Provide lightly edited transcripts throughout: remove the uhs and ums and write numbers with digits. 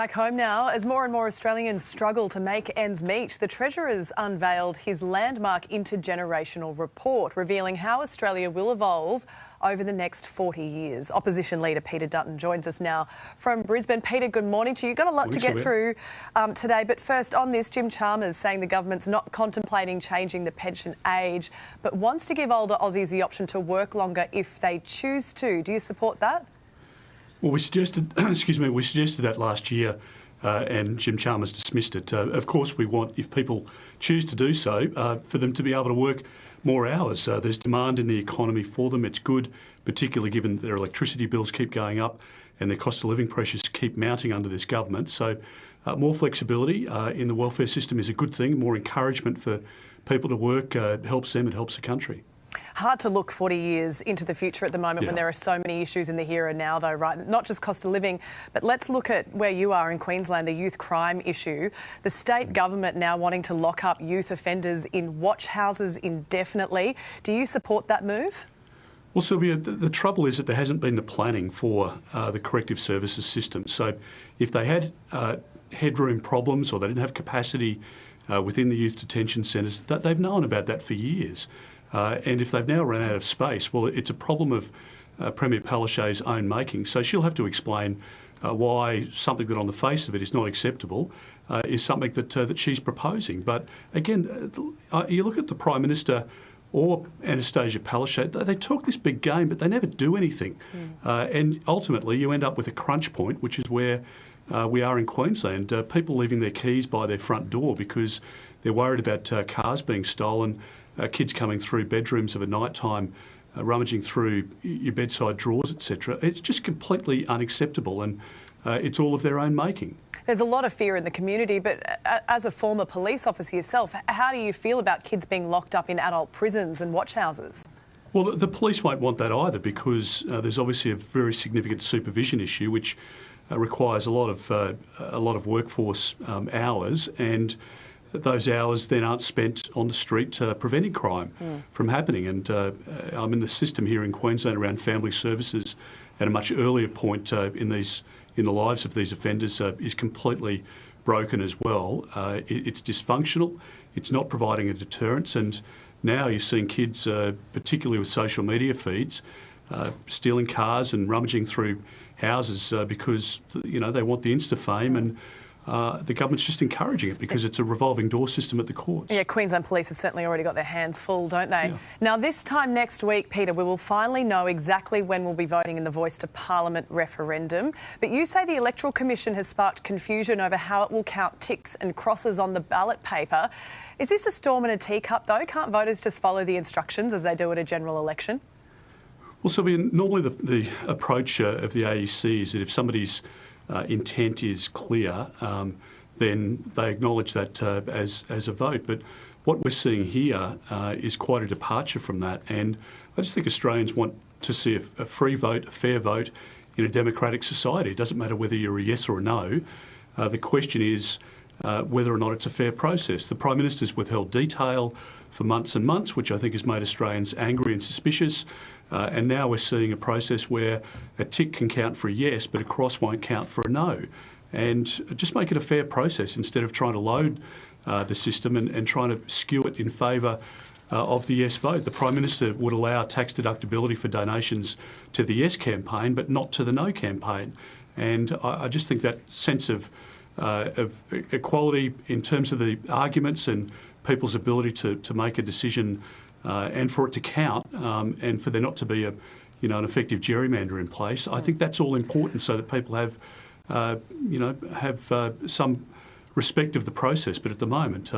Back home now, as more and more Australians struggle to make ends meet, the Treasurer's unveiled his landmark intergenerational report, revealing how Australia will evolve over the next 40 years. Opposition leader Peter Dutton joins us now from Brisbane. Peter, good morning to you. You've got a lot to get through today, but first on this, Jim Chalmers saying the government's not contemplating changing the pension age, but wants to give older Aussies the option to work longer if they choose to. Do you support that? Well, we suggested, we suggested that last year, and Jim Chalmers dismissed it. Of course, we want, if people choose to do so, for them to be able to work more hours. There's demand in the economy for them. It's good, particularly given their electricity bills keep going up and their cost of living pressures keep mounting under this government. So, more flexibility in the welfare system is a good thing. More encouragement for people to work helps them. It helps the country. Hard to look 40 years into the future at the moment when there are so many issues in the here and now, though, right? Not just cost of living, but let's look at where you are in Queensland, the youth crime issue. The state government now wanting to lock up youth offenders in watch houses indefinitely. Do you support that move? Well, Sylvia, the trouble is that there hasn't been the planning for the corrective services system. So if they had headroom problems or they didn't have capacity within the youth detention centres, they've known about that for years. And if they've now run out of space, well, it's a problem of Premier Palaszczuk's own making. So she'll have to explain why something that on the face of it is not acceptable is something that she's proposing. But again, you look at the Prime Minister or Anastasia Palaszczuk, they talk this big game, but they never do anything. And ultimately, you end up with a crunch point, which is where we are in Queensland. People leaving their keys by their front door because they're worried about cars being stolen, kids coming through bedrooms of a night time, rummaging through your bedside drawers, etc. It's just completely unacceptable, and it's all of their own making. There's a lot of fear in the community, but as a former police officer yourself, how do you feel about kids being locked up in adult prisons and watch houses? Well, the police won't want that either, because there's obviously a very significant supervision issue which requires a lot of workforce hours, and those hours then aren't spent on the street preventing crime from happening. And I mean, the system here in Queensland around family services at a much earlier point in the lives of these offenders is completely broken as well. It's dysfunctional. It's not providing a deterrence. And now you're seeing kids, particularly with social media feeds, stealing cars and rummaging through houses because they want the Insta fame, and the government's just encouraging it because it's a revolving door system at the courts. Yeah, Queensland Police have certainly already got their hands full, don't they? Yeah. Now, this time next week, Peter, we will finally know exactly when we'll be voting in the Voice to Parliament referendum. But you say the Electoral Commission has sparked confusion over how it will count ticks and crosses on the ballot paper. Is this a storm in a teacup, though? Can't voters just follow the instructions as they do at a general election? Well, Sylvia, normally the approach of the AEC is that if somebody's intent is clear, then they acknowledge that as a vote. But what we're seeing here is quite a departure from that. And I just think Australians want to see a free vote, a fair vote in a democratic society. It doesn't matter whether you're a yes or a no. The question is whether or not it's a fair process. The Prime Minister's withheld detail for months and months, which I think has made Australians angry and suspicious. And now we're seeing a process where a tick can count for a yes, but a cross won't count for a no. And just make it a fair process instead of trying to load the system and trying to skew it in favour of the yes vote. The Prime Minister would allow tax deductibility for donations to the yes campaign, but not to the no campaign. And I just think that sense of equality in terms of the arguments and people's ability to make a decision and for it to count, and for there not to be an effective gerrymander in place. I think that's all important so that people have some respect of the process. But at the moment,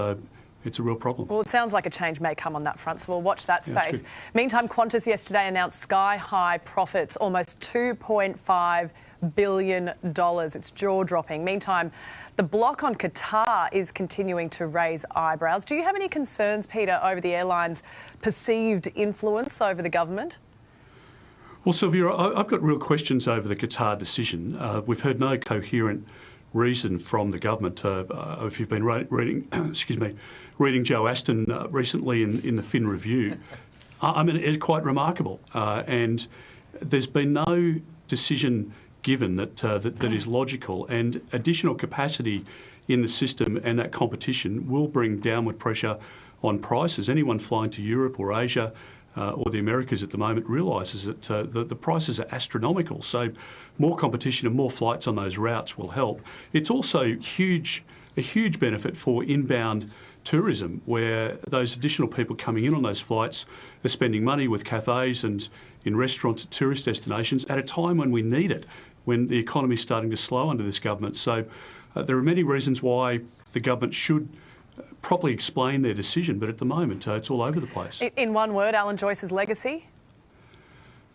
it's a real problem. Well, it sounds like a change may come on that front, so we'll watch that space. Meantime, Qantas yesterday announced sky-high profits, almost $2.5 billion. It's jaw-dropping. Meantime, the block on Qatar is continuing to raise eyebrows. Do you have any concerns, Peter, over the airline's perceived influence over the government? Well, Sylvia, I've got real questions over the Qatar decision. We've heard no coherent reason from the government. If you've been reading Joe Aston recently in the Fin Review, I mean, it's quite remarkable. And there's been no decision given that is logical, and additional capacity in the system and that competition will bring downward pressure on prices. Anyone flying to Europe or Asia or the Americas at the moment realises that the prices are astronomical. So more competition and more flights on those routes will help. It's also a huge benefit for inbound tourism, where those additional people coming in on those flights are spending money with cafes and in restaurants at tourist destinations at a time when we need it, when the economy is starting to slow under this government. So there are many reasons why the government should properly explain their decision, but at the moment it's all over the place. In one word, Alan Joyce's legacy?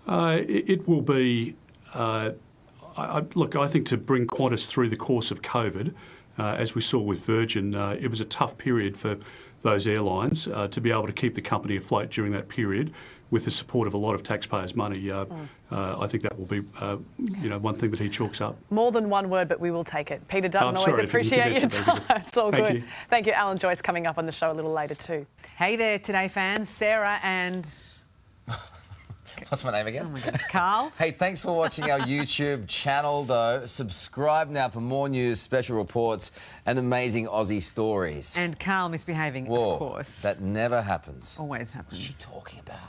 It will be, look, I think to bring Qantas through the course of COVID, as we saw with Virgin, it was a tough period for those airlines to be able to keep the company afloat during that period with the support of a lot of taxpayers' money. I think that will be, one thing that he chalks up. More than one word, but we will take it. Peter Dutton, always appreciate your time. It's all good. Thank you. Alan Joyce coming up on the show a little later too. Hey there, Today fans. Sarah and... What's my name again? Oh my God, Carl. Hey, thanks for watching our YouTube channel, though. Subscribe now for more news, special reports, and amazing Aussie stories. And Carl misbehaving, Whoa, of course. That never happens. Always happens. What's she talking about?